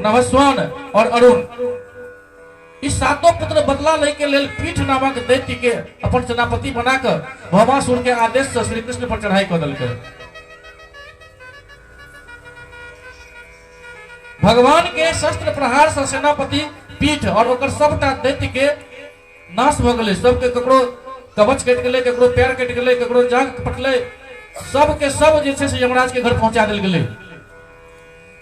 नभस्वान और अरुण इस सातों पुत्र बदला ले के लेल पीठ नामक दैत्य के अपन सेनापति बनाकर भौमासुर के आदेश से श्री कृष्ण पर चढ़ाई कर दिलकै। भगवान के शस्त्र प्रहार से सेनापति पीठ और ओकर सबटा दैत्य के नाश भ गेलै। सबके ककरो कवच कटि गेलै, ककरो पैर कटि गेलै, ककरो जांघ पटलै, सब के सब जे छै से यमराज के घर पहुंचा देल गेलै।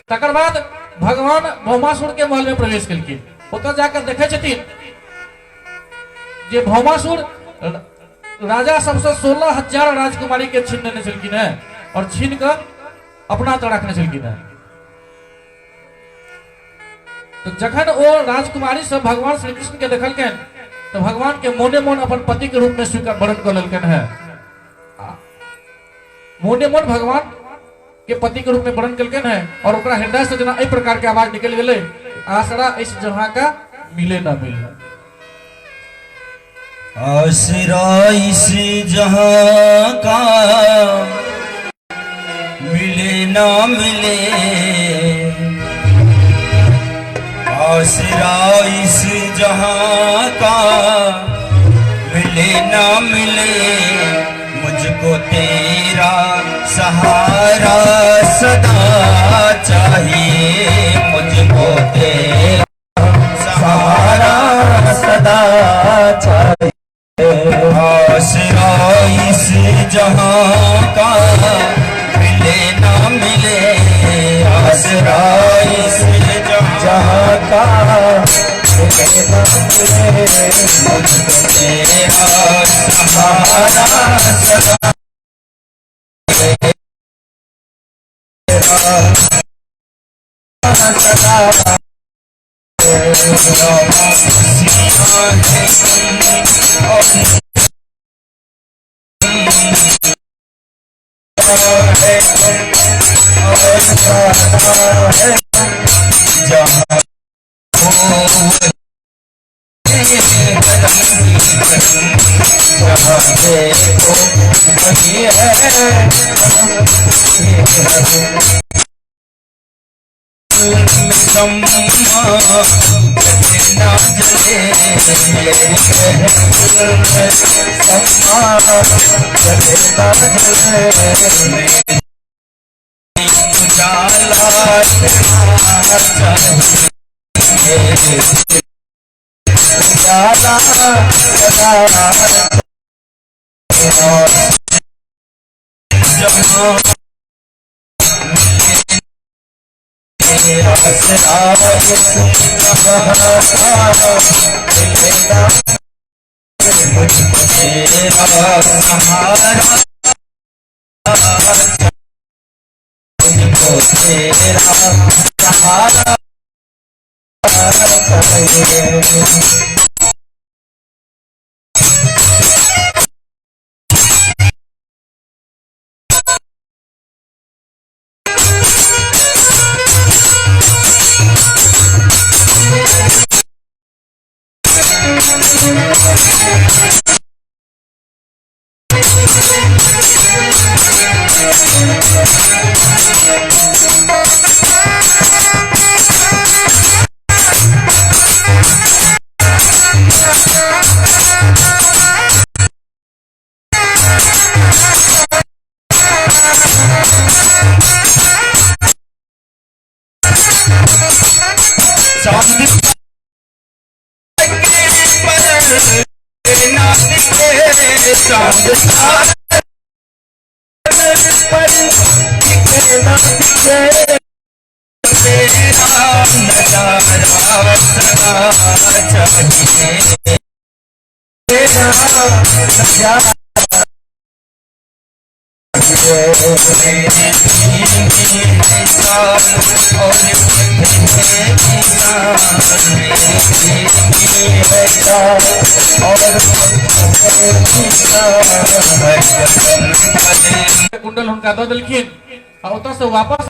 तकर बाद भगवान भौमासुर के महल में प्रवेश केलखिन। ओतऽ जाकर देखे छथिन जे भौमासुर राजा सबसे 16,000 राजकुमारी के छीन लेने छलखिन है और छीन कर अपना तऽ रखने छलखिन है। तो जखन ओ राजकुमारी सब भगवान श्री कृष्ण के देखलखिन तो भगवान के मोने मोन अपन पति के रूप में स्वीकार वरण कर लेलखिन है। मोने मोन भगवान के पति के रूप में वर्ण केलखिन है और ओकरा हृदय से जना एहि प्रकार के आवाज निकल गेलै, आसरा इस जहां का मिले ना मिले। आसरा इस जहां का मिले ना मिले, आसरा इस जहां का मिले ना मिले, मुझको तेरा सहारा सदा चाहिए, मुझको तेरा सहारा सदा चाहिए। आसरा इस जहां का मिले ना मिले, आसरा इस जहां का मिले ना मिले, मुझको तेरा सहारा सदा कुंडल हुनका दऽ देलखिन आ ओतऽ से वापस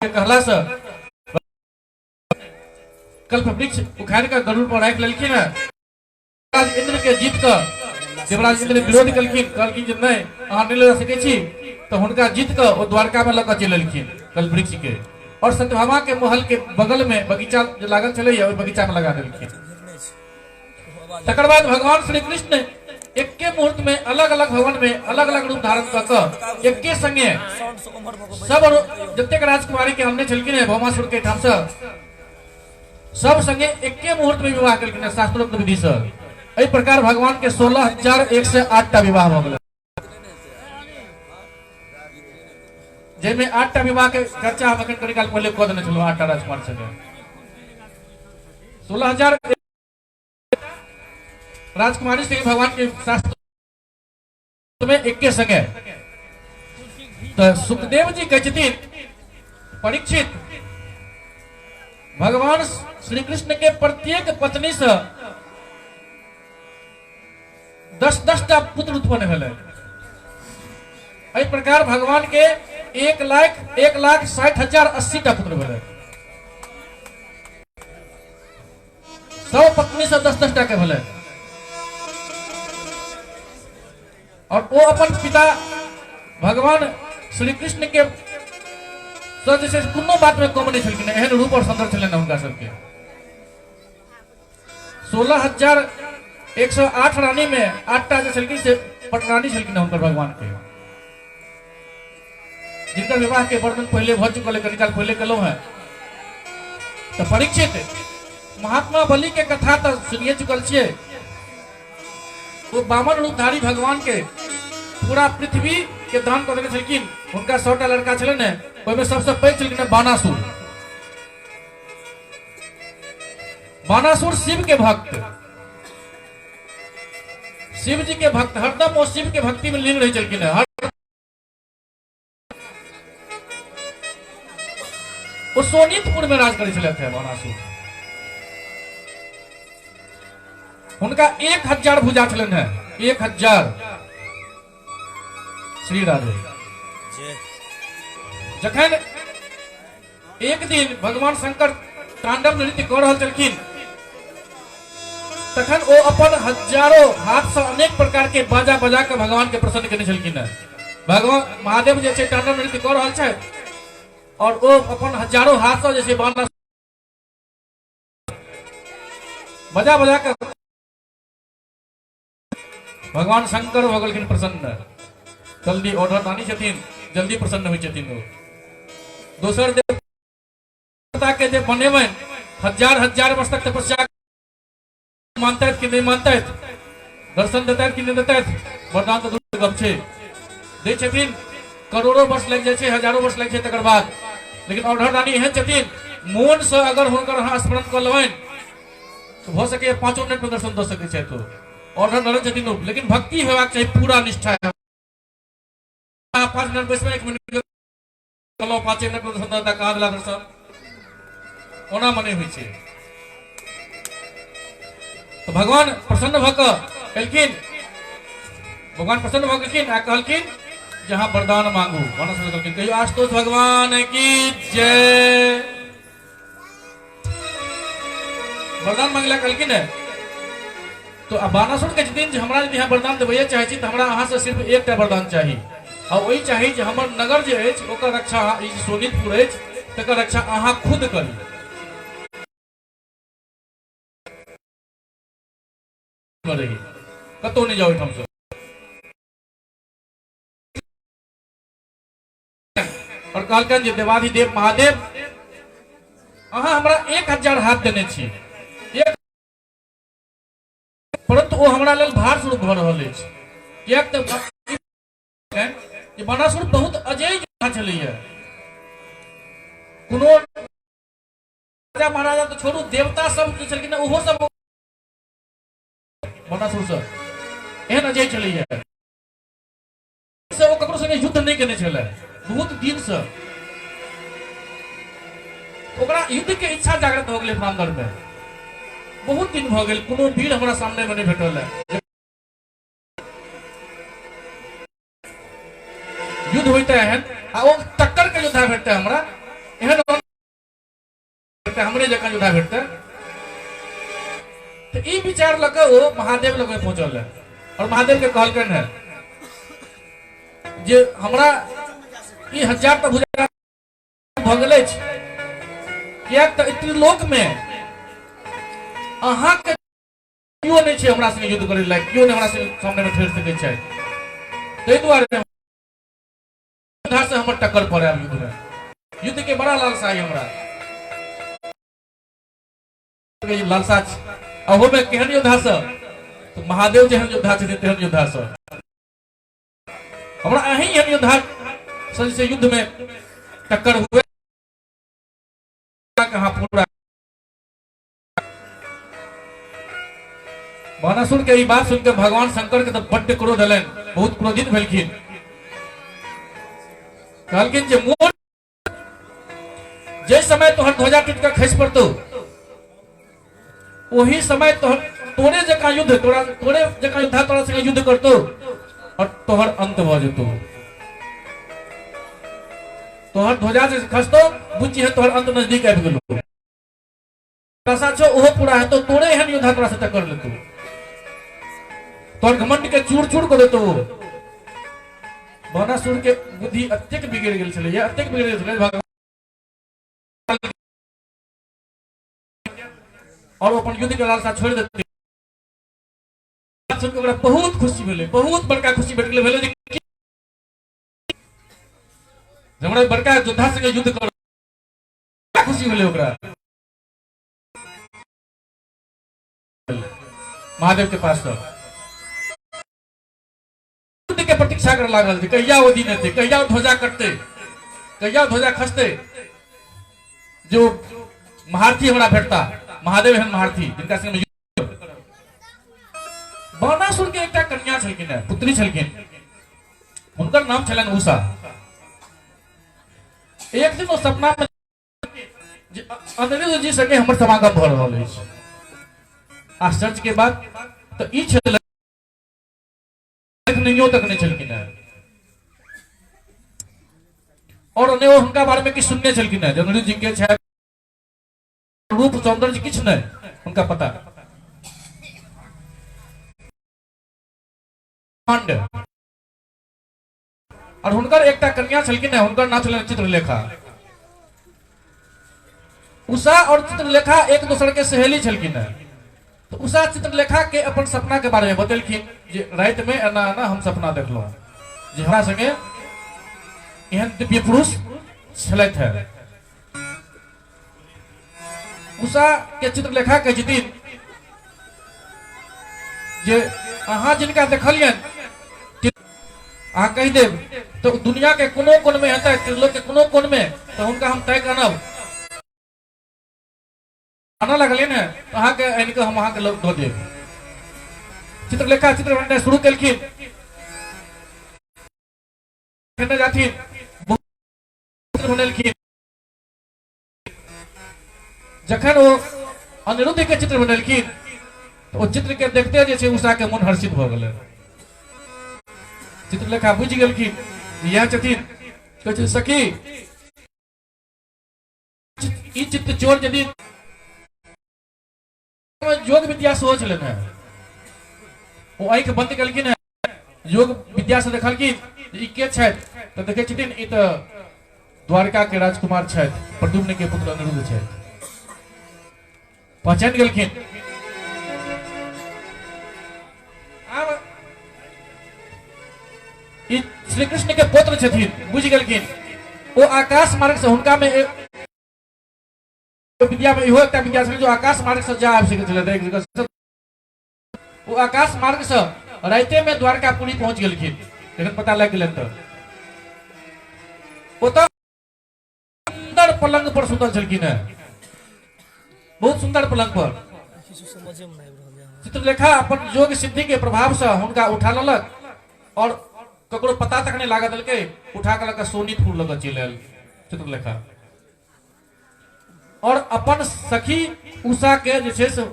कहला से कल्प वृक्ष उखाड़ कर गरुड़ पर राख लेलखिन है। इंद्र के जीत कर देवराज इंद्र विरोध केलखिन, कहलखिन जे नहीं अहाँ नहीं लड़ सकै छी, तो हुनका जीत कर वो द्वारका में लग चलखिन कल वृक्ष के, और सत्यभामा के महल के बगल में बगीचा जो लागल चले ओहि बगीचा में लगा दिलखिन। तकर बाद भगवान श्री कृष्ण एके मुहूर्त में अलग अलग भवन में अलग अलग रूप धारण कर एके संगे सब जतेक राजकुमारी के हमने छलखिन है भौमासुर के ठाम से सब संगे एके मुहूर्त में विवाह कलखिन है शास्त्रोक्त विधि से। एहि प्रकार भगवान के 16,108 विवाह भ गेल, जैमे 8 विवाह के चर्चा हम कनी काल पहले कह देने छलहुँ 8 राजकुमार संगे। 16,000 राजकुमारी से भगवान के शास्त्र में एके संगे। तो सुखदेव जी कहते परीक्षित भगवान श्री कृष्ण के प्रत्येक पत्नी से 10-10 पुत्र उत्पन्न भेल। एहि प्रकार भगवान के 1,60,080 पुत्र भेल। सब पत्नी से 10-10 के भेल। और वो अपन पिता भगवान श्री कृष्ण के जैसे कोनो बात में कम नहीं छलखिन, एहन रूप और सुंदर छलन उनका सबके। 16,108 रानी में 8टा जो छलखिन से पटरानी छलखिन उनकर भगवान के, जिनका विवाह के वर्णन पहले भ चुकल है, कनिकाल पहले कलौ है। तो परीक्षित महात्मा बलि के कथा तो सुनिए चुकल छिए। वो बामन रूपधारी भगवान के पूरा पृथ्वी के दान कर देने छलखिन। उनका 100टा लड़का छलन है, ओहिमे सबसे पैघ छलखिन बानासुर। बानासुर शिव के भक्त, शिव जी के भक्त, हरदम वो शिव के भक्ति में लीन रही छलखिन है। वो सोनीतपुर में राज करै छलथि है बानासुर। उनका 1,000 भुजा छलन है, 1,000। श्री राधे जखन एक दिन भगवान शंकर तांडव नृत्य कर रहल छलखिन, तखन वो अपन हजारों हाथ से अनेक प्रकार के बाजा बजा के भगवान के प्रसन्न केने छलखिन है। भगवान महादेव जे छै तांडव नृत्य कर रहल छै, और वो अपन हजारों हाथ से जैसे बाना बजा बजा के भगवान शंकर भ गेलखिन प्रसन्न। जल्दी ऑर्डर दानी छथिन, जल्दी प्रसन्न होइ छथिन। वो दोसर देवता के जे बनेबन 1,000 वर्ष तक तपस्या मानते कि नहीं मानते, दर्शन देते कि नहीं देते, वरदान तो दूर गप छै। दे छथिन, करोड़ों वर्ष लग जाए छै, हजारों वर्ष लग छै तकर बाद। लेकिन ऑर्डर दानी एहन छथिन, मोन से अगर हुनकर अहाँ स्मरण कर लेबन तो भ सके 5 मिनट में दर्शन द सके छै। तो ऑर्डर दरन छथिन, लेकिन भक्ति हेबाक चाहिए, पूरा निष्ठा। 5 मिनट बैसबे, 1 मिनट कलो 5 मिनट में दर्शन दा कहाँ दिला दर्शन ओना मने होइ छै। तो भगवान प्रसन्न भ क एलखिन, भगवान प्रसन्न भ गेलखिन आ कहलखिन जहां वरदान मांगू। वनस्पति कहलखिन कहियो आशुतोष भगवान की जय। वरदान मांगला कहलखिन है। तो बानासुर के दिन हमरा यदि वरदान देबे चाहे छी, तो हमरा अहाँ से सिर्फ एकटा वरदान चाही, और वही चाही जे हमर नगर जे अछि ओकर रक्षा, ई सोनीतपुर अछि तकर रक्षा अहाँ खुद करी। कतौ नहीं जाओ हम से। और कहलकन जे देवाधिदेव महादेव अहाँ हमरा 1,000 हाथ देने छी, परंतु वो हमरा लेल भार स्वरूप भ रहल अछि। कियाक त बानासुर बहुत अजेय योद्धा छलैया। कोनो राजा महाराजा तो छोड़ू, देवता सब जे छलखिन ओहो सब बानासुर से एहन अजेय छलैया। से वो ककरो संगे युद्ध नहीं केने छलै बहुत दिन से। ओकरा युद्ध के इच्छा जागृत हो गेलै अपना अंदर में। बहुत दिन भ गेल कोनो वीर हमरा सामने में नहीं भेटल है। युद्ध होता है आ वो टक्कर के योद्धा भेटता है हमरा, एहन हमरे जका योद्धा भेटता। तो ई विचार लग वो महादेव लग में पहुंचल है, और महादेव के कहलकन है जे हमरा ई हजार तो भुजा भ गेले छै, कियाक त त्रिलोक में अहाँ के क्यों नहीं छै हमरा संगे युद्ध करे लायक, क्यों नहीं हमरा संगे सामने में ठहर सके छै। ताहि दुआरे से हमर टक्कर पड़े युद्ध में, युद्ध के बड़ा लालसा है हमरा, लालसा अहो में केहन योद्धा से तो महादेव जेहन योद्धा छथिन तेहन योद्धा से हमरा अहीं एहन योद्धा से युद्ध में टक्कर हुए कहां पूरा। बानासुर के ई बात सुनकर भगवान शंकर के तो बड्ड क्रोध हलन, बहुत क्रोधित भेलखिन, कहलखिन जे मोर जे समय तोहर ध्वजा टूट कर खसि पड़तो वही समय तोरे जका युद्ध तोरे जका योद्धा तोरा संगे युद्ध करतो और तोहर अंत भ जेतो। तोहर ध्वजा जे खसतो बुझी है तोहर अंत नजदीक आबि गेलो, आशा छो ओहो पूरा है तो तोरे एहन योद्धा तोरा से टक्कर लेतो, तोहर घमंड के चूर चूर कर देतो। बानासुर के बुद्धि अत्यधिक बिगड़ गेल छलै, अत्यधिक बिगड़ गेल छलै भगवान और अपन युद्ध के लालसा छोड़ देते। सुन के ओकरा बहुत खुशी भेलै, बहुत बड़का खुशी भेट गेलै, भेलै जे हमरा बड़का योद्धा संगे युद्ध कर, खुशी भेलै ओकरा। महादेव के पास युद्ध के प्रतीक्षा कर लागल, कहिया वो दिन एते, कहिया ध्वजा कटते, कहिया ध्वजा खसते, जो महारथी हमरा भेटता, महादेव एहन महारथी जिनका संगे युद्ध। बानासुर के एकटा कन्या छलखिन, पुत्री छलखिन, हुनकर नाम छलनि उषा। एक दिन वो सपना में अनिरुद्ध जी संगे हमर समागम भ रहल अछि। आश्चर्य के बात तो ई छल नहियो तक नहीं छलखिन और ने हुनका बारे में किछ सुनने छलखिन है, अनिरुद्ध जी के छै रूप सौंदर्य किछ नहीं उनका पता। और हुनकर एकटा कन्या छलखिन है, हुनकर नाम छलनि चित्रलेखा। उषा और चित्रलेखा एक दूसरे के सहेली छलखिन है। तो उषा चित्रलेखा के अपन सपना के बारे में बतेलखिन जे रात में एना एना हम सपना देखलहुं जे हमरा संगे एहन दिव्य पुरुष छलैथ है। उषा के चित्रलेखा के जितिन जे अहाँ जिनका देखलियन अहाँ कहि देब तो दुनिया के कोनो कोन में हेतै, त्रिलोक के कोनो कोन में, तो हुनका हम तय करब आना लगले ने तो अहाँ के आनि के हम अहाँ के लोग दो देब। चित्रलेखा चित्र बनने शुरू केलखिन, कहने जाथिन बहुत चित्र बनेलखिन। जखन वो अनिरुद्ध के चित्र बनेलखिन तो वो चित्र के देखते जे छै उषा के मन हर्षित भ गेलै। चित्रलेखा बुझि गेलखिन यह छथिन, कहै छै सखी ई चित्र चोर यदि योग विद्या से हो छलन है, वो आंख बंद केलखिन है, योग विद्या से देखलखिन ई के छथि तो देखै छथिन ई तो द्वारका के राजकुमार छथि, प्रद्युम्न के पुत्र अनिरुद्ध छथि। पहचान गेलखिन। अब ई श्री कृष्ण के पुत्र छथिन, बुझ गेलखिन। वो आकाश मार्ग से हुनका में विद्या में इहो एकटा विद्या छलै जो आकाश मार्ग से जा आबि सकै छलै। वो आकाश मार्ग से राइते में द्वारकापुरी पहुंच गेलखिन, लेकिन पता लग गेलन तो ओतऽ सुंदर पलंग पर सुतल छलखिन है, बहुत सुंदर पलंग पर। चित्रलेखा अपन योग सिद्धि के प्रभाव से हुनका उठा लेलक और ककरो पता तक नहीं लागा देलकै, उठा के लक सोनीतपुर लग चलि आयल चित्रलेखा और अपन सखी उषा के जे छै से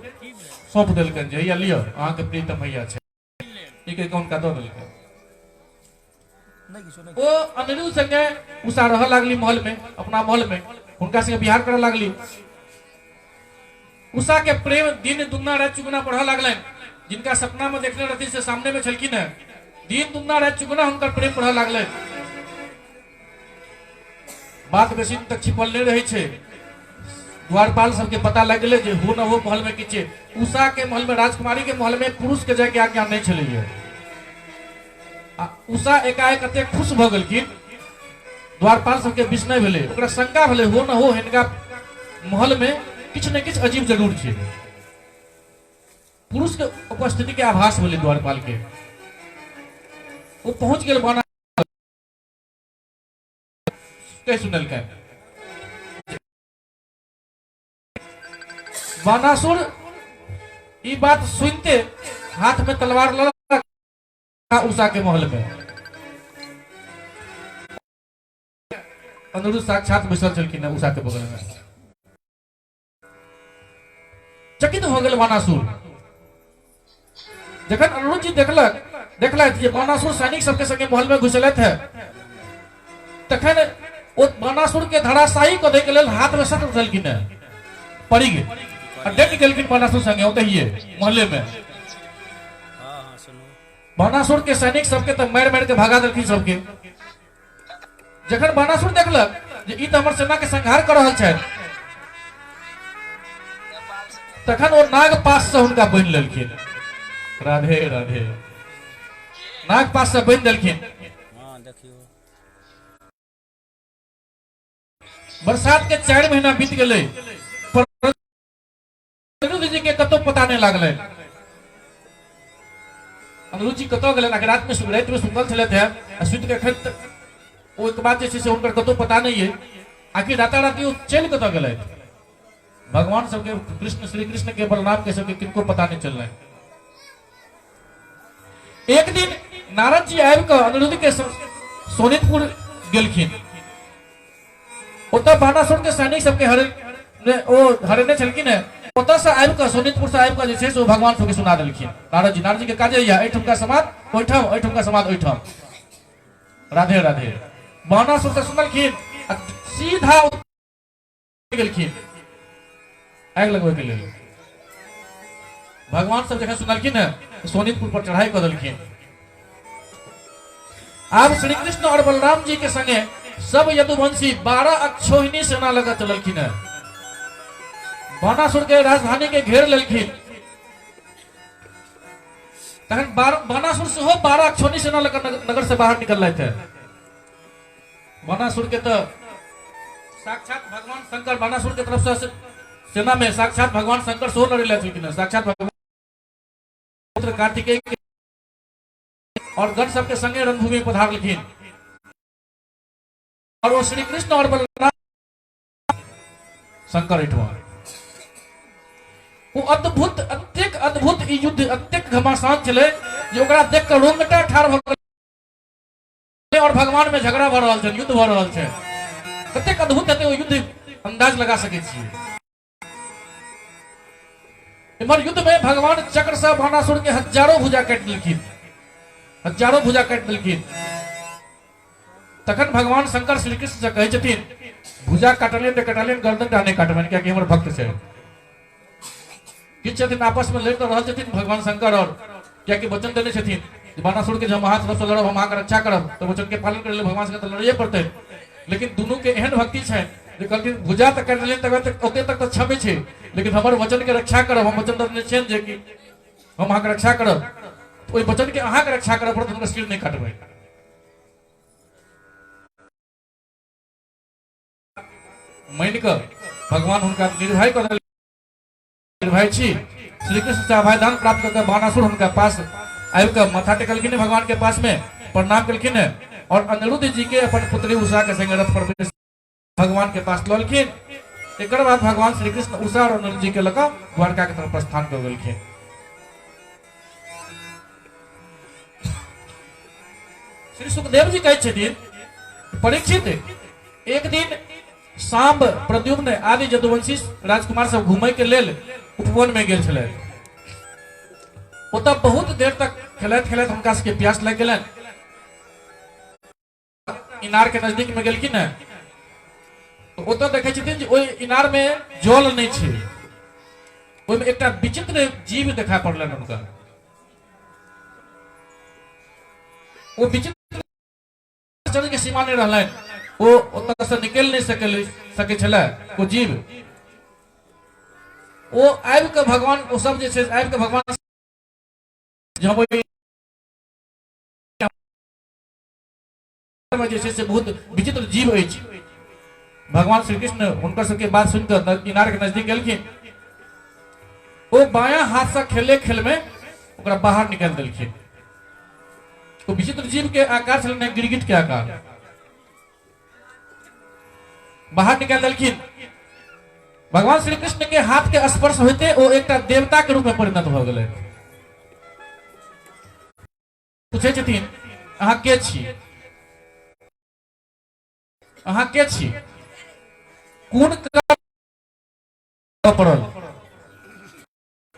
सौंप देलकनि जे लिय अहाँ के प्रीतम भैया छै, ई के हुनका दऽ देलकै। ओ अनिरुद्ध संगे उषा रह लागली महल में, अपना महल में हुनका संगे बिहार करऽ लागली। उषा के प्रेम दिन दुगना रात चुगना बढ़ लागलनि, जिनका सपना में देखने रहती से सामने में छलखिन है, दिन दुगना रात चुगना हुनकर प्रेम बढ़ लागलनि। बात बेसी तक छिपल नहीं रही है। द्वारपाल सबके पता लग गए जे हो न हो महल में किछे। उषा के महल में, राजकुमारी के महल में पुरुष के जाके आज्ञा नहीं छलैया। उषा एकाएक अते खुश भ गेलखिन, द्वारपाल सबके विस्मय भेलै, ओकरा शंका भेलै हो न हो हिनका महल में किछ न किछ अजीब जरूर छै। पुरुष के उपस्थिति के आभास भेलै द्वारपाल के। वो पहुंच गेल बना कह सुनल के बानासुर ई बात सुनते हाथ में तलवार लगा उषा के महल में। अनिरुद्ध साक्षात बैसल छलखिन उषा के बगल में। चकित हो गेल बानासुर। जखन अनिरुद्ध जी देखलथि जे बानासुर सैनिक सबके संगे महल में घुसलथि है, तखन ओ बानासुर के धराशायी क दै के लेल हाथ में शस्त्र उठलखिन, पड़ी गेल और डट गेलखिन बानासुर संगे ओतहिए महले में। बानासुर के सैनिक सबके तो मारि मारि के भगा देलखिन सबके। जखन बानासुर देखलक जे ई त हमर सेना के संहार कर रहल छथि, तखन ओ नागपाश से हुनका बांधि लेलखिन। राधे राधे। नागपाश से बांधि देलखिन। बरसात के 4 महीना बीत गए, अनिरुद्ध जी के कतो पता नहीं लगल। अनिरुद्ध जी कतो गए, रात में सुतल छलथि है, सुति के एक बात से उनकर कतो पता नहीं है। आखिर राताराती वो चल कतो गए। भगवान सबके कृष्ण, श्री कृष्ण के, बलराम के सबके किनको पता नहीं चल रहा है। एक दिन नारद जी आबि कऽ अनिरुद्ध के सोनितपुर गेलखिन। ओतऽ बानासुर के सैनिक सबके हरेने छलखिन है। ओतऽ से आबि कऽ सोनितपुर से आबि कऽ जे छै से भगवान सबके सुना देलखिन। नारद जी के काजे यऽ एहिठुमका समाद ओहिठाम, ओहिठुमका समाद ओहिठाम। राधे राधे। बानासुर से सुनलखिन, सीधा गेलखिन आगि लगबै के लेल। भगवान सब जखन सुनलखिन है, सोनितपुर पर चढ़ाई कर देलखिन। अब श्री कृष्ण और बलराम जी के संगे सब यदुवंशी 12 अक्षोहिणी सेना लगा चललखिन है। बानासुर के राजधानी के घेर लेलखिन। तखन बानासुर से 12 अक्षोहिणी सेना लगा नगर से बाहर निकल रहे थे। बानासुर के तो साक्षात भगवान शंकर, बानासुर के तरफ से सेना में साक्षात भगवान शंकर सो लड़े लेकिन साक्षात भगवान पुत्र कार्तिकेय और गण सबके संगे रणभूमि पधार लेकिन। और वो श्री कृष्ण और बलराम शंकर एठवा वो अद्भुत, अत्यंत अद्भुत ई युद्ध अत्यंत घमासान चले जे ओकरा देख के रोंगटा ठाड़ भ गेल और भगवान में झगड़ा भ रहल छै, युद्ध भ रहल छै। कतेक अद्भुत हेतै ओ युद्ध अंदाज लगा सकै छियै। इमहर युद्ध में भगवान चक्र से बानासुर के हजारों भुजा काट देलखिन, हजारों भुजा काट देलखिन। तखन भगवान शंकर श्री कृष्ण से कहै छथिन, भुजा काटलियन त काटलियन, गर्दन टा नहीं काटबनि, कियाकि हमर भक्त छै। किछ छथिन आपस में लड़ रहल छथिन भगवान शंकर, और कियाकि वचन देने छथिन बानासुर के जब हम हाथ से लड़ब, हम अहाँके रक्षा करब, तो वचन के पालन करे भगवान से लड़िए पड़तै। लेकिन दोनों के एहन भक्ति छै जे कहलखिन भुजा त काट देलियन, तक ओते तक तो क्षमे छै, लेकिन हमर वचन के रक्षा करब। हम वचन देने छियनि जे कि हम अहाँके रक्षा करब, ओहि वचन के अहाँके रक्षा करब पड़त, हुनकर सिर नहीं काटबै। मानि कऽ भगवान हुनका निर्भय कर देलखिन। निर्भय छी श्री कृष्ण से अभय दान प्राप्त करके बानासुर उनका पास आबि कऽ माथा टेकलखिन भगवान के पास में, प्रणाम केलखिन और अनिरुद्ध जी के अपन पुत्री उषा के संग रथ पर भगवान के पास ललखिन। एक बाद भगवान श्री कृष्ण उषा और अनिरुद्ध जी के लगा द्वारका के तरफ प्रस्थान कर गेलखिन। श्री सुखदेव जी कहै छथिन, परीक्षित एक दिन सांब, प्रद्युम्न आदि यदुवंशी राजकुमार सब घूमय के लेल उपवन में गेल छलै। ओतऽ बहुत देर तक खेलैत खेलैत हुनका सबके प्यास लग गेलनि। इनार के नजदीक में गेलखिन है, तो ओतऽ देखै छथिन जे ओहि इनार में जल नहीं छै। ओहि में एकटा विचित्र जीव देखा पड़लनि हुनका। वो विचित्र के सीमा नहीं रहलनि। वो ओतऽ से निकल नहीं सके छले वो जीव। वो आबि के भगवान वो सब जे छै आबि के भगवान जे छै से बहुत विचित्र जीव अछि। भगवान श्री कृष्ण हुनकर सबके बात सुनकर किनार के नजदीक गेलखिन। वो बायां हाथ से खेले खेल में ओकरा बाहर निकाल देलखिन। तो विचित्र जीव के आकार छलनि गिरगिट के आकार, बाहर निकाल देलखिन। भगवान श्री कृष्ण के हाथ के स्पर्श होते वो एक देवता के रूप में परिणत भ गेलै। पूछे छथिन अहाँ के छी, अहाँ के छी, कोन पड़ल।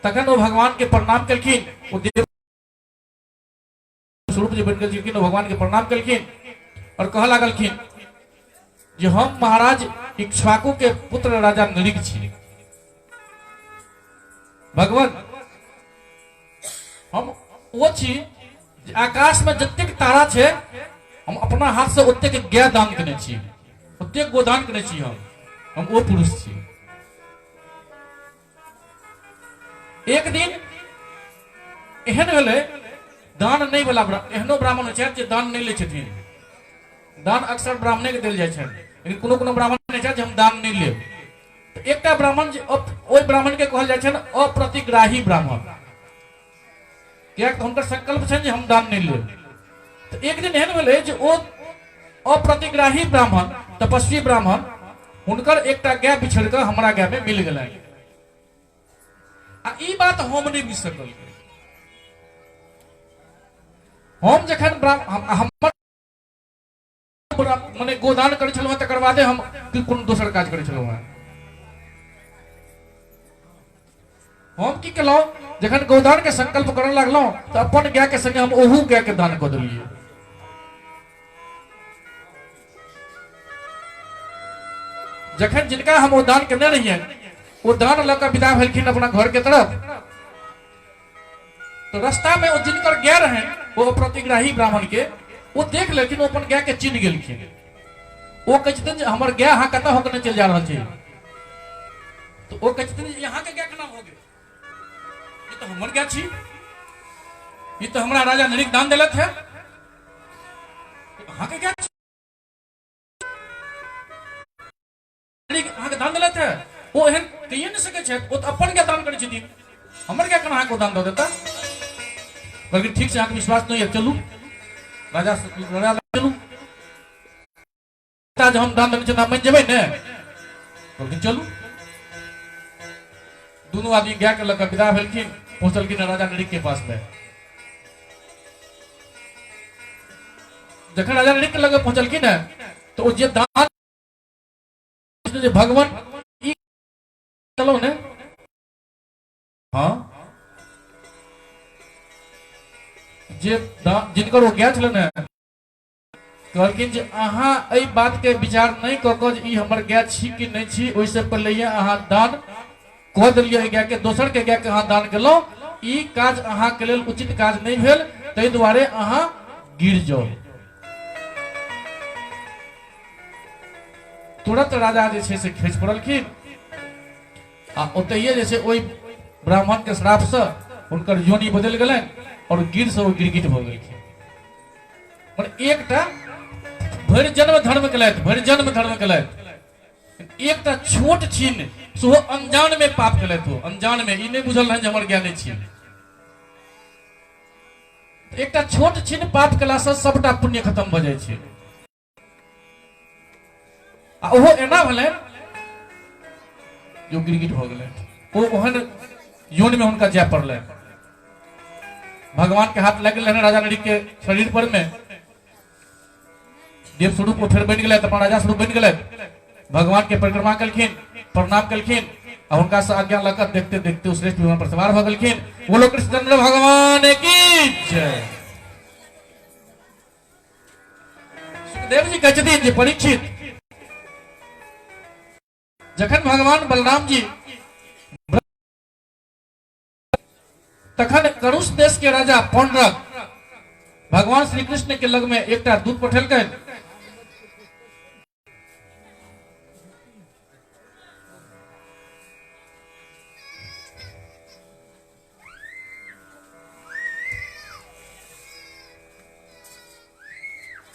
तखन वो भगवान के प्रणाम केलखिन। वो देव स्वरूप जे बन गेलखिन वो भगवान के प्रणाम केलखिन और कह लागलखिन जे हम महाराज इक्ष्वाकु के पुत्र राजा नृग छी। भगवान हम वो छी आकाश में जतेक तारा छै हम अपना हाथ से ओतेक गाय दान केने छी, ओतेक गोदान केने छी। हम वो पुरुष छी। एक दिन एहन भेलै दान नहीं वाला एहनो ब्राह्मण होइ छै जे दान नहीं लै छथिन। दान अक्सर ब्राह्मणे के देल जाइ छै, लेकिन कोनो कोनो ब्राह्मण नहीं छै जे हम दान नहीं लेब। तो एकटा ब्राह्मण जे ओइ ब्राह्मण के कहल जाइ छै अप्रतिग्राही ब्राह्मण, कियाक तऽ हुनकर संकल्प छै जे हम दान नहीं लेब। तो एक दिन एहन भेलै जे ओ अप्रतिग्राही ब्राह्मण तपस्वी ब्राह्मण हुनकर एकटा गाय बिछड़ के हमरा गाय में मिल गेलै। आ ई बात हम नहीं बुझ सकल। हम जखन हमर माने गोदान करै छलहुँ तकर बादे हम कोनो दोसर काज करै छलहुँ। हम की केलहुँ जखन गोदान के संकल्प करऽ लागलहुँ तो अपन गाय के संगे हम ओहू गाय के दान कऽ देलियै। जखन जिनका हम वो दान करने रहिए वो दान लऽ कऽ विदा भेलखिन अपना घर के तरफ, तो रास्ता में वो जिनकर गाय रहन वो प्रतिग्राही ब्राह्मण के वो देख लेकिन वो अपन गाय के चिन्ह गेलखिन। वो कहै छथिन हमर गाय अहाँ कतऽ होकर चलि जा रहल छै। तो वो कहै छथिन यहाँ के गाय केना हो गेल, ये तो हमर गाय छी, ये तो हमरा राजा नृग दान देलथ है, अहाँ के गाय छी, अहाँ के दान देलथ है। वो एहन कहिए नहीं सकै छै, वो तो अपन गाय दान करै छथिन, हमर गाय केना अहाँ को दान दऽ देता। बल्कि ठीक से अहाँ विश्वास नहीं है, चलू राजा चलू आज हम दान देने मान जेबै ने, लेकिन चलू। दोनों आदमी गाय के लऽ विदा भेलखिन, पहुंचलखिन राजा नृग के पास में। जखन राजा नृग के लगे पहुंचलखिन है तो वो जे दान भगवान चलो ने, हाँ जे जिनकर वो गाय छलन है कहलखिन जे अहाँ एहि बात के विचार नहीं कऽ कऽ जे ई हमर गाय छी कि नहीं छी, ओहिसे पहिले अहाँ दान कऽ देलियै गाय के, दोसर के गाय के अहाँ दान केलहुँ। ई काज अहाँ के लेल उचित काज नहीं भेल, ताहि दुआरे अहाँ गिर जाओ। तुरंत राजा जे छै से खसि पड़लखिन आ ओतहिए जे छै ओहि ब्राह्मण के श्राप से हुनकर योनि बदलि गेलनि और गिर से ओ गिरगिट भऽ गेलखिन। पर एकटा भरि जन्म धर्म केलथि, भरि जन्म धर्म केलथि, एकटा छोट छीन सेहो अनजान में पाप केलथि। हो अनजान में, ई नहीं बुझल रहनि जे हमर ज्ञान नहि छी। एकटा छोट छीन पाप केला से सबटा पुण्य खत्म भऽ जाइ छै। आ ओहो एना भेलनि जो गिरगिट भऽ गेलनि, ओ ओहन योनि में हुनका जाय पड़लनि। भगवान के हाथ लग गेल राजा नृग के शरीर पर में, देव स्वरूप वो फिर बन गए, अपना राजा स्वरूप बन गए। भगवान के परिक्रमा कलखिन, प्रणाम कलखिन और उनका से आज्ञा लेकर देखते देखते उस श्रेष्ठ विमान पर सवार भ गेलखिन। बोलो कृष्णचंद्र भगवान की जय। सुखदेव जी कहै छथिन जे परीक्षित जखन भगवान बलराम जी तखन करुष देश के राजा पौंड्रक भगवान श्री कृष्ण के लग में एकटा दूत पठेलकनि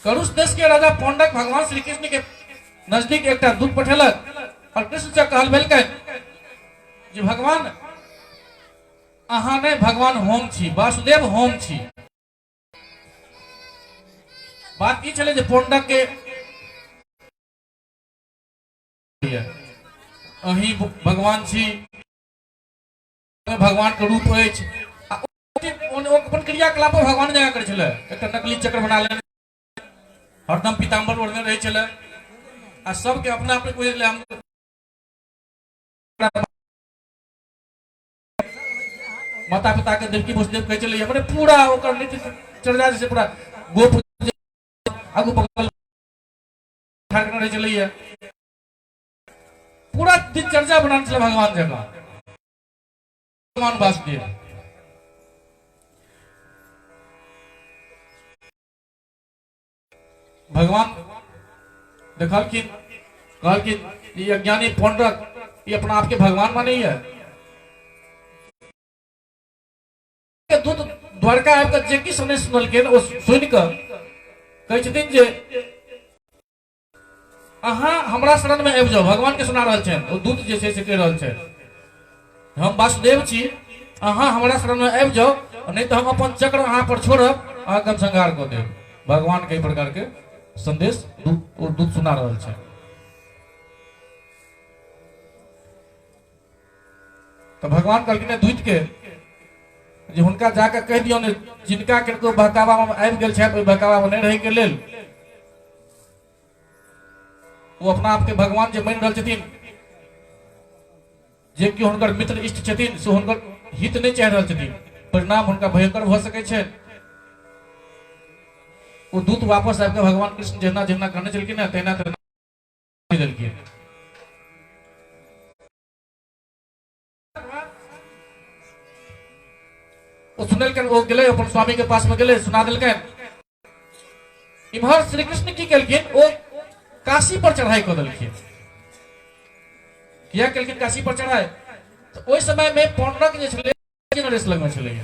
करुष देश के राजा पौंडक भगवान श्री कृष्ण के नजदीक एक दूत पठेलक और कृष्ण से कहल भेलकनि जे भगवान अहाँ नहीं भगवान होम छी, वासुदेव होम छी। बात ई छले जे पौंडक के अही भगवान छी, भगवान के रूप अछि। अपन क्रियाकलाप भगवान जगह करे छले, एक नकली चक्र बना लेने, हरदम पीताम्बर ओढ़ने रहे छले आ सबके अपना अपने कोई ले हम माता पिता के देवकी वसुदेव कहे चले अपने पूरा ओकर नीति चर्चा जैसे पूरा गोप आगू बगल ठाकने रहे चले, पूरा दिनचर्या बनाने चले भगवान जगह। भगवान वासुदेव भगवान देखल कि कहल कि ये अज्ञानी पौंडक ये अपना आपके भगवान माने है। दूत द्वारका आबि जे की सुने सुनलखिन ओ सुनि कऽ कहै छथिन जे अहाँ हमरा शरण में आबि जाओ। भगवान के सुना रहल छनि, ओ दूत जे छै से कहि रहल छै हम वासुदेव छी, अहाँ हमरा शरण में आबि जाओ, नहीं तो हम अपन चक्र अहाँ पर छोड़ब, अहाँ हम संहार कऽ देब। भगवान के प्रकार के संदेश दूत सुना रहल छै। तो भगवान कहलखिन दूत के जे हुनका जाके कह दियौ ने जिनका किनको बहकावा में आबि गेल छथि, ओहि बहकावा में नहीं रहे के लेल वो अपना आपके भगवान जे मानि रहल छथिन, जे कि हुनकर मित्र इष्ट छथिन, से हुनकर हित नहीं चाहि रहल छथिन, परिणाम हुनका भयंकर भ सकै छै। वो दूत वापस आबि भगवान कृष्ण जहिना जहिना कहने चलखिन है तहिना तहिना देलखिन। वो सुनलकन, वो गेले अपन स्वामी के पास में गेले, सुना देलकन। इम्हर श्री कृष्ण की केलखिन, वो काशी पर चढ़ाई कर देलखिन। किया केलखिन काशी पर चढ़ाई? तो ओहि समय में पौंडक जे छले नरेश लग में छले,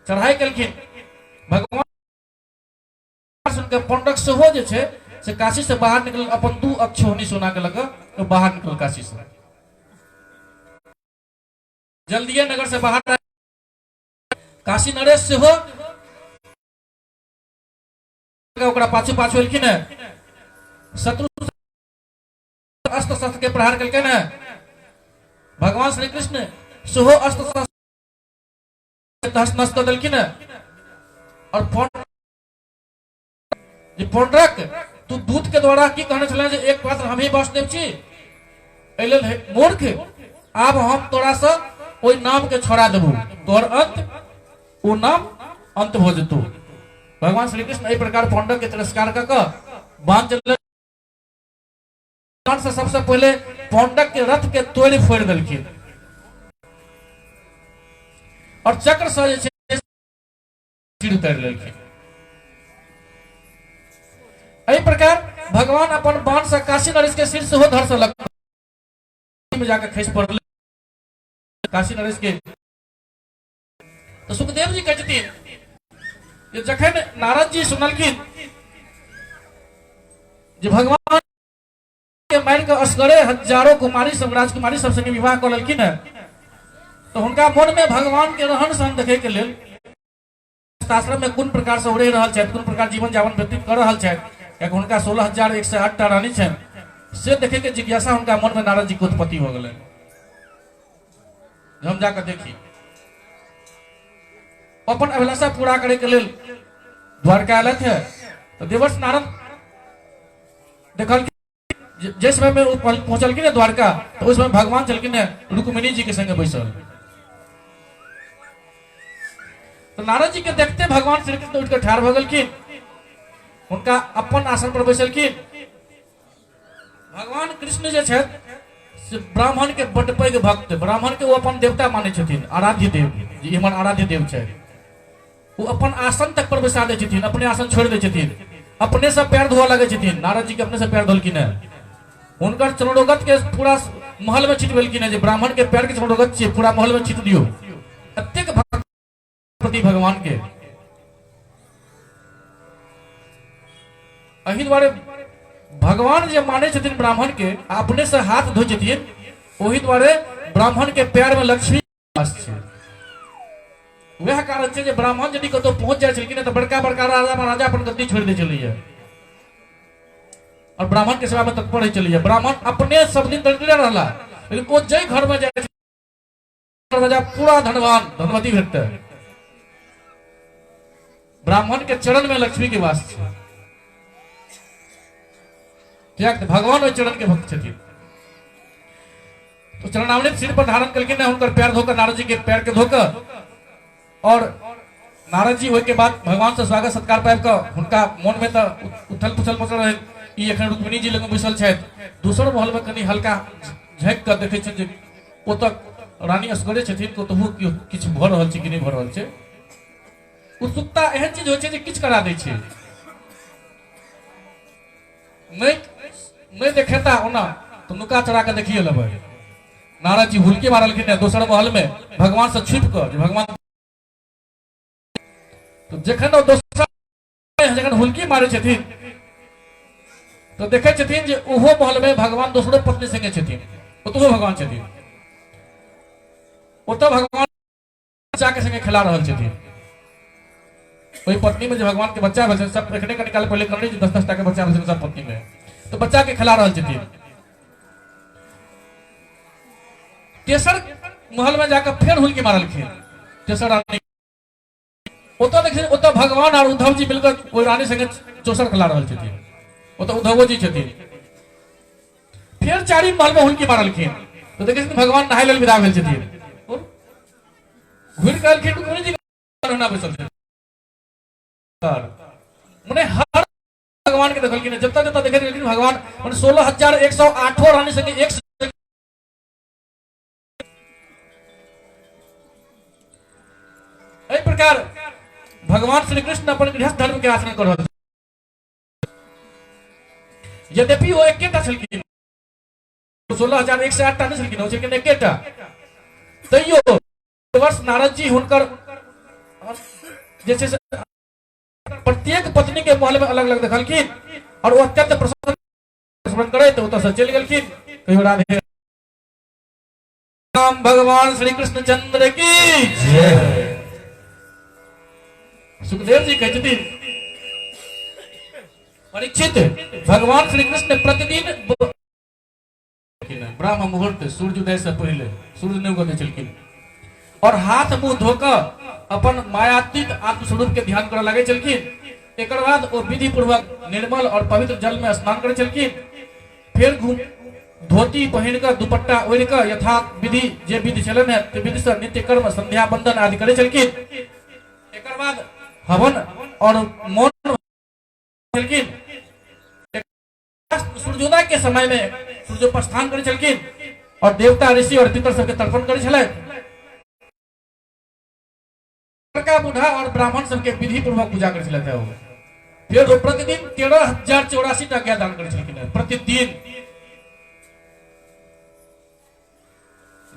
चढ़ाई केलखिन। भगवान सुनकर पौंडक सेहो जे छै से काशी से बाहर निकल, अपन 2 अक्षोहिणी सोना के लग बाहर निकल काशी से। जल्दी नगर से बाहर काशी नरेश से हो ओकरा पाछू पाछू एलखिन है, शत्रु अस्त्र शस्त्र के प्रहार केलखिन है। भगवान श्री कृष्ण सेहो अस्त्र शस्त्र तहस नहस कर देलखिन है। और पौंडरक तू दूत के द्वारा की कहने चले जे एक पात्र हम ही वासुदेव छी, एहि लेल मूर्ख आब हम तोरा से ओहि नाम के छोड़ा देबू, तोहर अंत वो नाम अंत हो जेतू। भगवान श्री कृष्ण एहि प्रकार पौंडक के तिरस्कार कर बांध चले। से सबसे पहले पौंडक के रथ के तोड़ फोड़ देलखिन और चक्र से सिर उतार लेलखिन। एहि प्रकार भगवान अपन बाण से काशी नरेश के सिर से हो धड़ से लग में जाकर खसि पड़ल काशी नरेश के। तो सुखदेव जी कहते कि जखन नारद जी सुनलखिन जे भगवान के मार के असगरे हजारों कुमारी सब राजकुमारी सब संगे विवाह कर लेलखिन है, तो उनका मन में भगवान के रहन सहन देखे के लेल आश्रम में कोन प्रकार से रहि रहल छथि, कोन प्रकार जीवन यापन व्यतीत कर रहल छथि, कियाकि हुनका 16,108 टा रानी छनि, से देखे के जिज्ञासा उनका मन में नारद जी के उत्पत्ति हो गेलै। हम जाकर देखी अपन अभिलाषा पूरा करे के लेल द्वारका आलत है। तो देवर्ष नारद देखल जिस समय में पहुंचलखिन है द्वारका, तो उस समय भगवान चलखिन है रुक्मिणी जी के संगे बैसल। तो नारद जी के देखते भगवान श्री कृष्ण उठकर ठाड़ भ गेलखिन, उनका अपन आसन पर बैसलखिन। भगवान कृष्ण जे छथि से ब्राह्मण के बड़ पैघ भक्त, ब्राह्मण के वो अपन देवता माने छथिन, आराध्य देव जी हमर आराध्य देव छै। वो अपन आसन तक पर बैसा दै छथिन, अपने आसन छोड़ दै छथिन, अपने से पैर धोआ लगे छथिन। नारद जी के अपने से पैर धोलखिन है, हुनकर चरणोगत के पूरा महल में छिटबेलखिन है जे ब्राह्मण के पैर के चरणोगत छियै पूरा महल में छिट दियो। एतेक भक्त प्रति भगवान के एहि द्वारे भगवान जे माने छथिन ब्राह्मण के अपने से हाथ धो छथिन, ओहि द्वारे ब्राह्मण के पैर में लक्ष्मी वास छै। वह कारण छै जे ब्राह्मण यदि कतौ पहुंच जाय छलखिन तऽ बड़का बड़का राजा महाराजा अपन गद्दी छोड़ दै छलैया और ब्राह्मण के सेवा में तत्पर रह चलिए। ब्राह्मण अपने सब दिन दरिद्र रहला, लेकिन वो जय घर में जाए राजा पूरा धनवान धनवती भेटते। ब्राह्मण के चरण में लक्ष्मी के वास छै, क्या भगवान और चरण के भक्त छथिन। तो चरणामृत सिर पर धारण करके उनकर पैर धोकर नारद जी के पैर के धोकर और नारद जी के बाद भगवान से स्वागत सत्कार पाबि कऽ उनका मन में तो उथल पुथल मचल रहे। ई एखन रुक्मिणी जी लग बैसल छथि, दोसर महल में कनी हल्का झाँकि कऽ देखै छथि जे ओतऽ रानी असगरे छथिन, ओतहु किछु भऽ रहल छै कि नहि भऽ रहल छै। उत्सुकता एहन चीज होइ छै जे किछु करा दै छै, नहीं देखेता ओना तो नुका चढ़ा के देखिए लेबै। नारद जी हुलकी मारलखिन दोसर महल में भगवान से छुप कर, भगवान तो जखन दोसर हुलकी मारे छथिन तो देखे छथिन जे ओहो महल में भगवान दोसरो पत्नी संगे छथिन, ओतहो भगवान छथिन, ओतऽ भगवान बच्चा के संगे खेला रहल छथिन। ओहि पत्नी में जो भगवान के बच्चा भेल सब देखने का निकाल पहले करने 10-10 टा के बच्चा भेल सब पत्नी में, तो बच्चा के खिला रहल छथिन। तेसर महल में जाकर फिर हुलकी मारलखिन तेसर रानी, ओतऽ देखिन ओतऽ भगवान और उद्धव जी मिलकर ओहि रानी संगे चौसर खिला रहल छथिन, ओतऽ उद्धव जी छथिन। फिर चारी महल में हुलकी मारलखिन तो देखै छथिन भगवान नहाय लेल विदा भेल छथिन, घुरि कऽ अलखिन रुक्मिणी जी रहना बैसल छथिन। मने हर भगवान के देखलखिन, जतऽ जतऽ देखैत गेलखिन भगवान मने 16,108 रानी संगे एक एहि प्रकार भगवान श्री कृष्ण अपन गृहस्थ धर्म के आचरण कर रहल छथिन। यद्यपि वो एकेटा छलखिन, 16,108 टा नहि छलखिन, ओ छलखिन एकेटा। तैयो वर्ष नारद जी हुनकर जे छै से प्रत्येक पत्नी के महल में अलग अलग देखलखिन और वो अत्यंत प्रसन्न करे तो ओतऽ से चलि गेलखिन। कहियो राधे राम, भगवान श्री कृष्ण चंद्र की जय। सुखदेव जी कहते थे परीक्षित, भगवान श्री कृष्ण प्रतिदिन ब्रह्म मुहूर्त सूर्योदय से पहले सूर्य ने उगते चलखिन और हाथ मुंह धोकर अपन मायातीत आत्मस्वरूप के ध्यान करे लगे चलखिन। एक बाद वो विधि पूर्वक निर्मल और पवित्र जल में स्नान करे चलखिन। फिर धोती पहन कर दुपट्टा ओढ़ कर यथा विधि जे विधि चलन है तो विधि से नित्य कर्म संध्या बंदन आदि करे चलखिन। एक बाद हवन और मौन चलखिन। सूर्योदय के समय में सूर्योपास्थान करे चलखिन और देवता ऋषि और पितर सबके तर्पण करे छलै। का बूढ़ा और ब्राह्मण सबके विधि पूर्वक पूजा करे छलै। फिर वो प्रतिदिन 13,084 टा गाय दान करे छलखिन प्रतिदिन।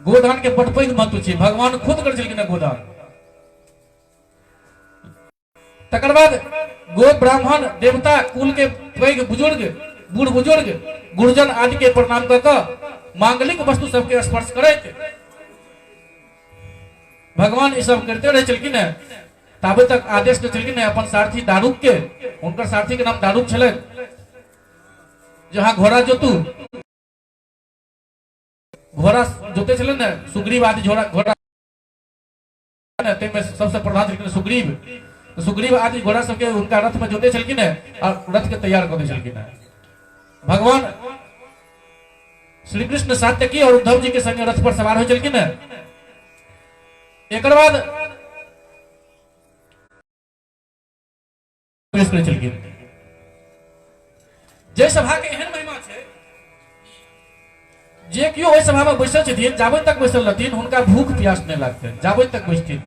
गोदान के बड़ पैघ महत्व छै, भगवान खुद करे छलखिन गोदान। तकर बाद गो ब्राह्मण देवता कुल के पैघ बुजुर्ग बूढ़ बुजुर्ग गुरुजन आदि के प्रणाम कर कऽ मांगलिक वस्तु सबके स्पर्श करैत भगवान ये सब करते रहे चलखिन है। ताबे तक आदेश कर चलखिन है अपन सारथी दारुक के, उनकर सारथी के नाम दारुक छलै, जहाँ घोड़ा जोतू घोड़ा जोते छलै ने सुग्रीव आदि घोड़ा सबसे प्रधान छलखिन सुग्रीव। तो सुग्रीव आदि घोड़ा सबके उनका रथ में जोते छलखिन है और रथ के तैयार कर छलखिन है। भगवान श्री कृष्ण सात्यकी और उद्धव जी के संग रथ पर सवार हो चलखिन है। एक बाद जय सभा के एहन महिमा छै जे कियो ओहि सभा में बैसल छथिन, जाबे तक बैसल रहथिन हुनका भूख प्यास नहीं लागतै। जाबे तक बैठथिन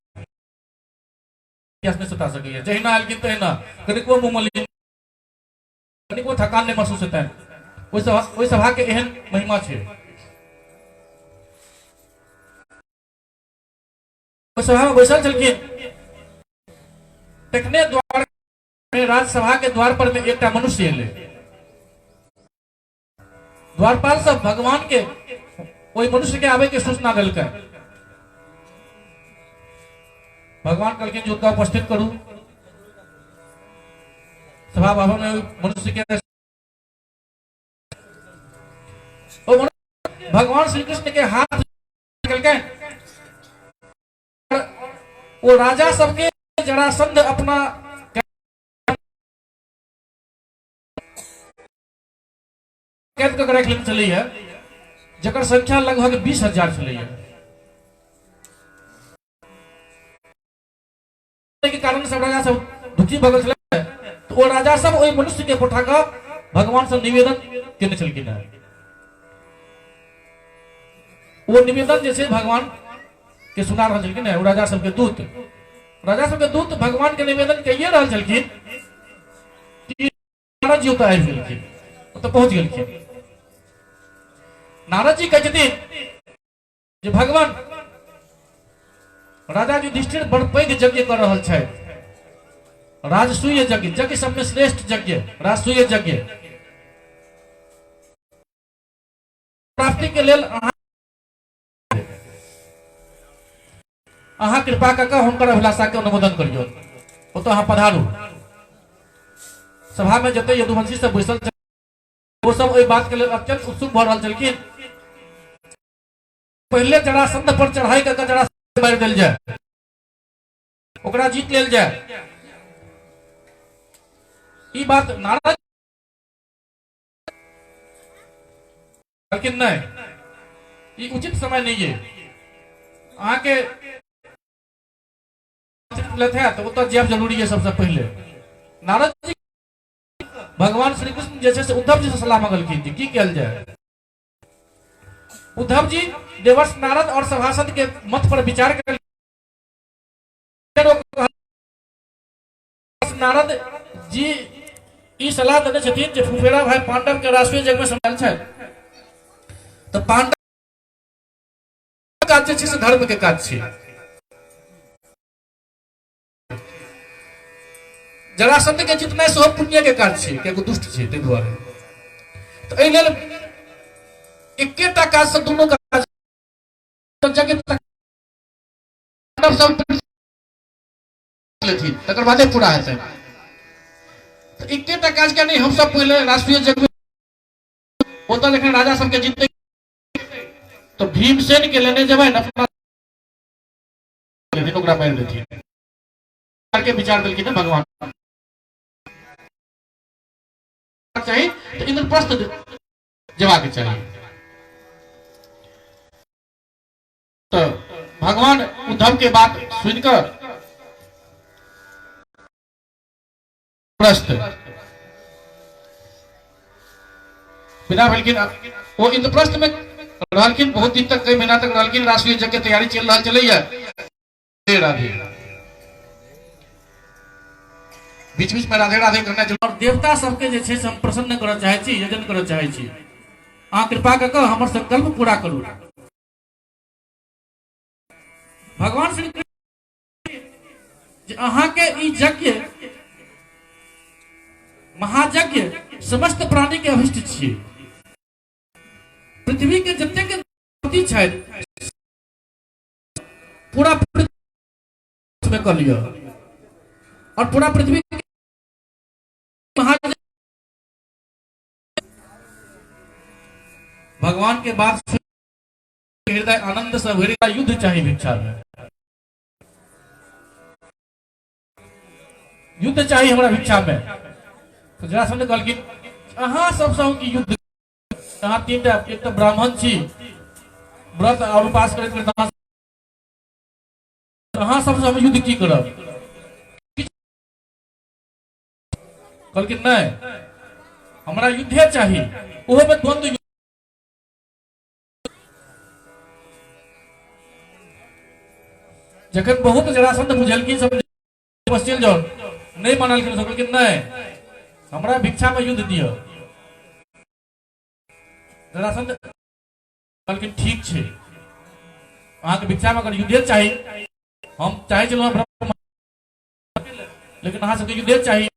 प्यास नहीं सता सकैया। जहिना एलखिन तहिना कनिको मुमली कनिको थकान नहीं महसूस हेतैन। ओहि सभा के एहन महिमा छै। सभा में बैसल छलखिन, तखने द्वार राजसभा के द्वार पर में एक मनुष्य एले। द्वारपाल सब भगवान के वही मनुष्य के आवे के सूचना दिलक। भगवान कहलखिन जो उनका उपस्थित करू। सभा भवन में मनुष्य के भगवान श्री कृष्ण के हाथ वो राजा सबके जरासंध अपना कैद कर रख चली है, जकर संख्या लगभग 20,000 चली है। के कारण सब राजा सब दुखी भगल चले, तो वो राजा सब वही मनुष्य के पठा का भगवान से निवेदन करने चलकिन है। वो निवेदन जैसे भगवान के सुना रहा चलकिन है। वो राजा सब के दूत भगवान के निवेदन कहिए रहा चलकिन कि नारद जी उतार गेलखिन, तो पहुंच गेलखिन। नारद जी कहते जे भगवान राजा युधिष्ठिर बड़ पैघ यज्ञ कर रहल छै, राजसूय यज्ञ, यज्ञ सब में श्रेष्ठ यज्ञ राजसूय यज्ञ प्राप्ति के लेल अहाँ कृपा कऽ हुनकर अभिलाषा के अनुमोदन करियो। ओ तो अहाँ पधारू। सभा में जते यदुवंशी सब बैसल छै, वो सब ओहि बात के लेल अत्यंत उत्सुक भ रहल छलखिन। पहले जरासंध पर चढ़ाई कऽ जरासंध मारि देल जाय, ओकरा जीत लेल जाय। ई बात नारद लेकिन नहीं, ये उचित समय नहीं है। अहाँ के तो उत्तर जवाब जरूरी है। सबसे पहले नारद जी भगवान श्री कृष्ण जैसे से उद्धव जी से सलाह मांगलखिन जी की किया जाए। उद्धव जी देवर्ष नारद और सभासद के मत पर विचार कर नारद जी ई सलाह देने छथिन जे फुफेरा भाई पांडव के राष्ट्रीय जग में सम्मान छै, तो पांडव काज छै से धर्म के काज छै। जरासंध के जितना सो पुण्य के काज छै, के दुष्ट छै, ताहि दुआरे तो एहि लेल एकेटा काज से दोनों काज जगह पांडव सब लेथिन, तकर बादे पूरा हेतै। तो एकेटा काज के नहीं, हम सब पहले राष्ट्रीय जग में ओतऽ जखन राजा सबके जीतते तो भीमसेन के लेने जब अपना ओकरा मारि देथिन के विचार दिलखिन है भगवान चाहिए, तो इंद्रप्रस्थ जवाब चाहिए। तो भगवान उद्धव के बात सुनकर प्रस्थ बिना भेलखिन। वो इंद्रप्रस्थ में रहलखिन, बहुत दिन तक, कई महीना तक रहलखिन। राष्ट्रीय यज्ञ के तैयारी चल रहा चलैया। राधे बीच बीच में राधे राधे करना चाहिए। और देवता सबके जे छै से हम प्रसन्न करऽ चाहै छी, यजन करऽ चाहै छी। अहाँ कृपा कऽ कऽ हमर संकल्प पूरा करू। भगवान श्री कृष्ण जे अहाँ के ई यज्ञ महायज्ञ समस्त प्राणी के अभिष्ट छियै। पृथ्वी के जते के पति छै पूरा पृथ्वी में कर लिया, और पूरा पृथ्वी भगवान के बाद हृदय आनंद से भरा युद्ध चाहिए। भिक्षा में युद्ध चाहिए हमरा भिक्षा में। तो जरासंध कहलखिन अहाँ सबसँ की युद्ध, अहाँ तीनटा, एक तो ब्राह्मण छी, व्रत और उपास करैत अहाँ सबसँ हम युद्ध की करब। कहलखिन नहीं, हमरा युद्धे चाहिए, ओहो में द्वंद्व युद्ध। जखन बहुत जरासंध बुझलखिन सब चल जाओ, नहीं मानलखिन। सब कहलखिन नहीं, हमरा भिक्षा में युद्ध दियो। जरासंध कहलखिन ठीक छै, अहाँ के भिक्षा में अगर युद्धे चाहिए, हम चाहे चलो लेकिन अहाँ सबके युद्धे चाहिए।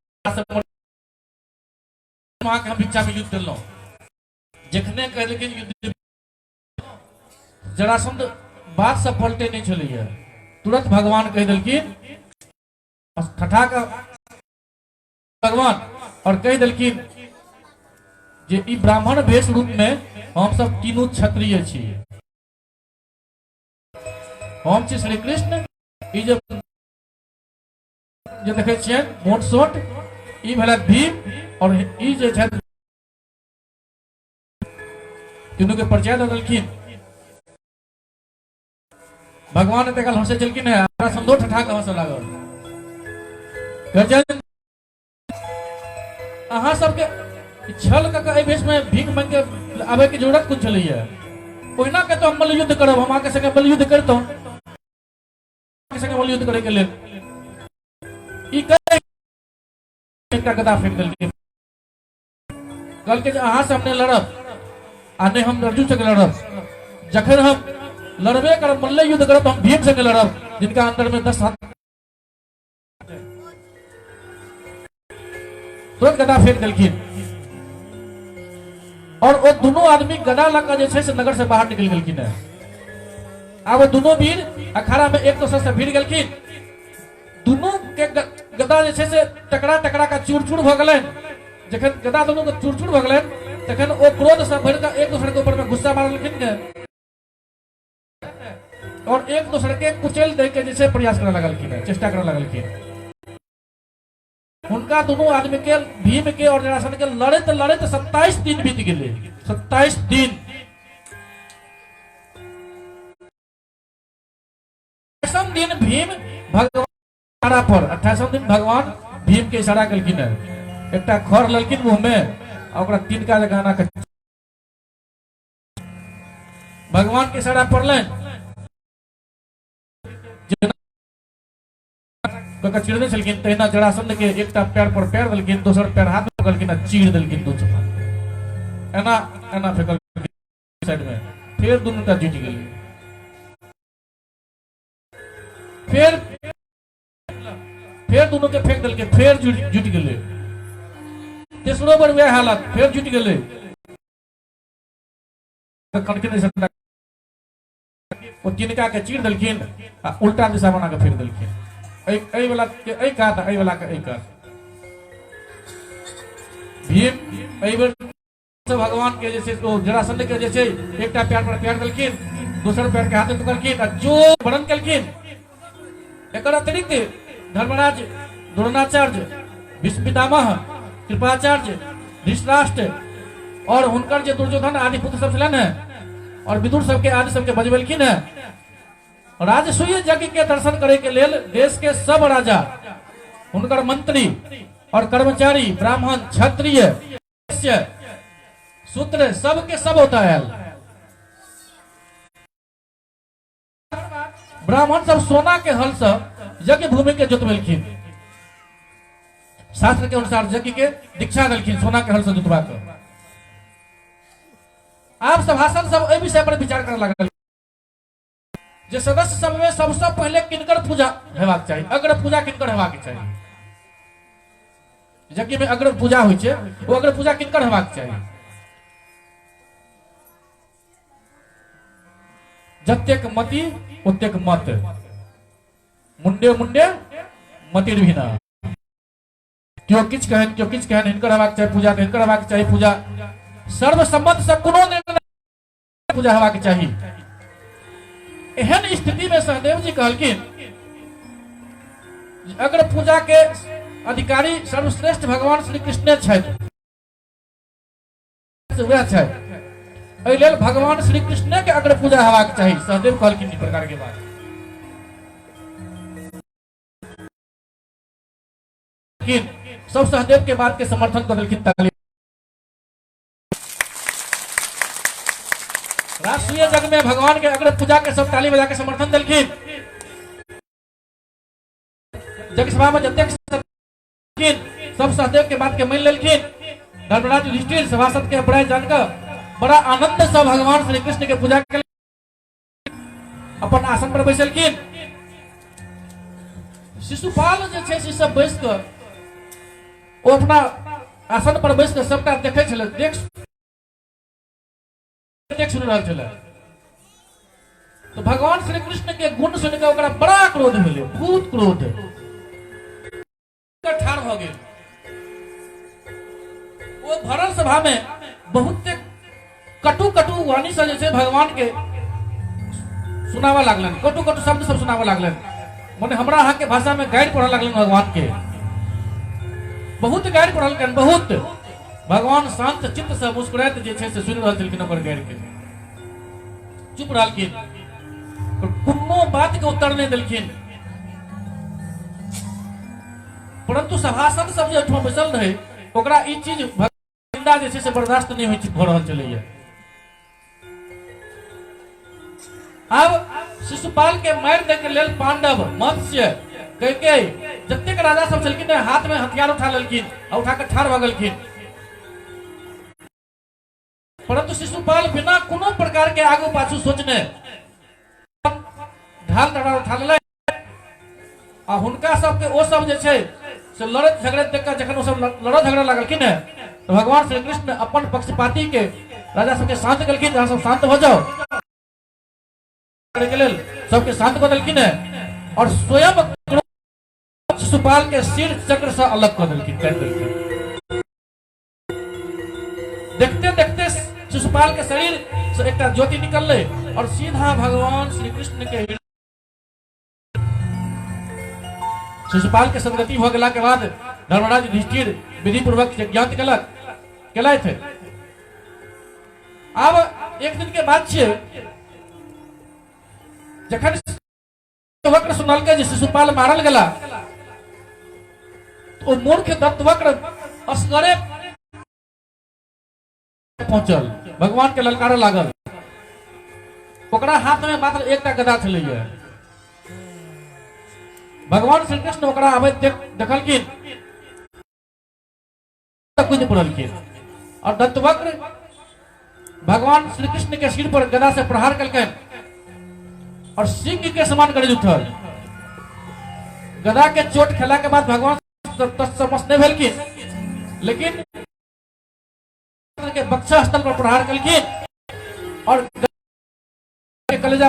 वहां के हम भिक्षा में युद्ध दिलौं जखने कह लेकिन युद्ध जरासंध बात सब पलटे नहीं चलिए तुरंत भगवान कह दिलखिन ठठा का भगवान और कह दिलखिन जे ई ब्राह्मण वेश रूप में हम सब तीनों क्षत्रिय छियै हम छी श्री कृष्ण ई जे देखे छियै मोट सोट ई भेला भीम और ई जे छै तीनों के परिचय दे देलखिन भगवान ने देखल हंसे चलखिन है हमरा संदो ठठा के हंसे लागल गजन अहाँ सबके छल के भेष में भीख मांग के आवे की जरूरत कुछ चलिए ओहिना के तो हम बल युद्ध करब हम आके संगे बल युद्ध करतों संगे बल युद्ध करे के लेल ई एकटा गदा फेंक देलकै कल के अहाँ से हमने लड़ब आ नहीं हम अर्जुन से लड़ब जखन हम लड़बे करब मल्ल युद्ध करब तो हम भीम से लड़ब जिनका अंदर में 10 हाथ तुरंत गदा फेंक देलखिन और वो दोनों आदमी गदा लगा जे से नगर से बाहर निकल गेलखिन है आ वो दोनों वीर अखाड़ा में एक दूसरे से भिड़ गेलखिन दोनों के गदा जे से टकरा टकरा का चूर चूर भ गेलन जखन गदा दोनों के चूर चूर भ गेलन तखन वो क्रोध से भर के एक दूसरे के ऊपर में गुस्सा मारलखिन और एक दूसरे के कुचल दे के जैसे प्रयास करने लगलखिन चेष्टा करने लगलखिन उनका दोनों आदमी के भीम के और जरासंध के लड़े लड़े 27 दिन बीत गए 27 दिन 28 दिन भीम भगवान पर 28 दिन भगवान भीम के इशारा कलखिन है एक खर ललखिन मुंह में और तिनका गाना के भगवान के इशारा पड़लन चिड़ने चलखिन तहिना जरासंध के एकटा पैर पर पैर देलखिन दोसर पैर हाथ में पकड़लखिन चीड़ देलखिन दो चप्पा एना एना फेकल साइड में फिर दोनों का जुट गेल फिर दोनों के फेंक देलके फिर जुट गेले तेसरो बार वह हालत फिर जुट गेले कनके से वो तिनका के चीड़ देलखिन उल्टा दिशा बना के फेंक देलखिन ऐ वाला के ऐ का था ऐ वाला के ऐ का भीम ऐ बार भगवान के जैसे तो जरासंध के जैसे एकटा पैर पर पैर देलखिन दूसर पैर के हाथ में पकड़लखिन जो वर्णन केलखिन एकर अतिरिक्त धर्मराज द्रोणाचार्य भीष्म पितामह कृपाचार्य धृतराष्ट्र और हुनकर जे दुर्योधन आदि पुत्र सब छलन है और विदुर सबके आदि सबके बजबेलखिन है राजसूय यज्ञ के दर्शन करे के लेल देश के सब राजा हुनकर मंत्री और कर्मचारी ब्राह्मण क्षत्रिय शूद्र सबके सब होता है ब्राह्मण सब सोना के हल से यज्ञ भूमि के जोतवेलखिन शास्त्र के अनुसार यज्ञ के दीक्षा देलखिन सोना के हल से जोतवा के आप सभासद सब एहि विषय पर विचार करने लगल जे सदस्य सब में सबसे पहले किनकर पूजा हेबाक चाहिए अग्र पूजा किनकर हेबाक चाहिए यज्ञ में अग्र पूजा होय छै वो अग्र पूजा किनकर हेबाक चाहिए जतेक मति ओतेक मत मुंडे मुंडे मतिर भिना क्यों किछ कहन हिनकर हेबाक चाहिए पूजा हिनकर हेबाक चाहिए पूजा सर्वसम्मत से कोनो निर्णय पूजा हेबाक चाहिए एहन स्थिति में सहदेव जी कहलखिन अगर पूजा के अधिकारी सर्वश्रेष्ठ भगवान श्री कृष्ण वह एहि लेल भगवान श्री कृष्ण के अगर पूजा हेबाक चाहिए सहदेव कहलखिन ई प्रकार के बात सब सहदेव के बात के समर्थन कर देलखिन ताली राष्ट्रीय जग में भगवान के अग्र पूजा के सब ताली बजा के समर्थन दिलखिन जग सभा में जतेक सब सहदेव के बात के मान लेलखिन धर्मराज युधिष्ठिर सभासद के बड़ाई जानकर बड़ा आनंद से भगवान श्री कृष्ण के पूजा के अपन आसन पर बैसलखिन शिशुपाल जे छै से सब बैस कर वो अपना आसन पर बैस के सबटा देखे छले, देख सुन रहा छले। तो भगवान श्री कृष्ण के गुण सुन के ओकरा बड़ा क्रोध भेले, बहुत क्रोध ठाड़ भ गेल। वो भरण सभा में बहुत कटु कटु वाणी से जैसे भगवान के सुनावा लागलन, कटु कटु शब्द सब सुनावा लागलन। माने हमरा अहाँ के भाषा में गाइड पढ़ा लागलन भगवान के, बहुत गाइड पढ़लकन, बहुत। भगवान शांत चित्त से मुस्कुराते जे छै से सुनि रहल छलखिन ओकर गाइड के, चुप रहलखिन, कोनो बात के उत्तर नहीं देलखिन। परंतु सभासद सब जे ओठमा बैसल रहे ओकरा ई चीज निंदा जे छै से बर्दाश्त नहीं होय भ रहल छलैया। अब शिशुपाल के मार दे के लेल पांडव मत्स्य कैकेयी जतेक राजा सब छलखिन हाथ में हथियार उठा लेलखिन और उठा के ठाड़ भ गेलखिन। परंतु शिशुपाल बिना कोनो प्रकार के आगू पाछू सोचने ढाल तलवार उठा लेले आ हुनका सबके ओ सब जे छै से लड़त झगड़त देख के जखन ओ सब लड़त झगड़ा लागलखिन तो भगवान श्री कृष्ण अपन पक्षपाती के राजा सबके शांत केलखिन, अहाँ सब शांत हो जाओ के लेल सबके शांत कर देलखिन और स्वयं शिशुपाल के सिर चक्र से अलग कर देलखिन, काट देलखिन। देखते देखते शिशुपाल के शरीर से एक ज्योति निकलले और सीधा भगवान श्री कृष्ण के हृदय। शिशुपाल के सदगति हो गेला के बाद धर्मराज युधिष्ठिर विधि पूर्वक यज्ञ केलथि थे। अब एक दिन के बाद छे जखन वक्र सुनलकै जे शिशुपाल मारल गेला तो मूर्ख दत्तवक्र असगरे पहुंचल, भगवान के ललकारे लागल। ओकरा हाथ में मात्र एकटा गदा छलैया। भगवान श्री कृष्ण ओकरा आबैत देखलखिन, कूद पड़लखिन और दत्तवक्र भगवान श्री कृष्ण के सिर पर गदा से प्रहार कलकन और सिंह के समान गरज उठल। गदा के चोट खेला के बाद भगवान तत्समस्त नहीं भेलखिन, लेकिन के बक्सा स्थल पर प्रहार कलखिन और कलेजा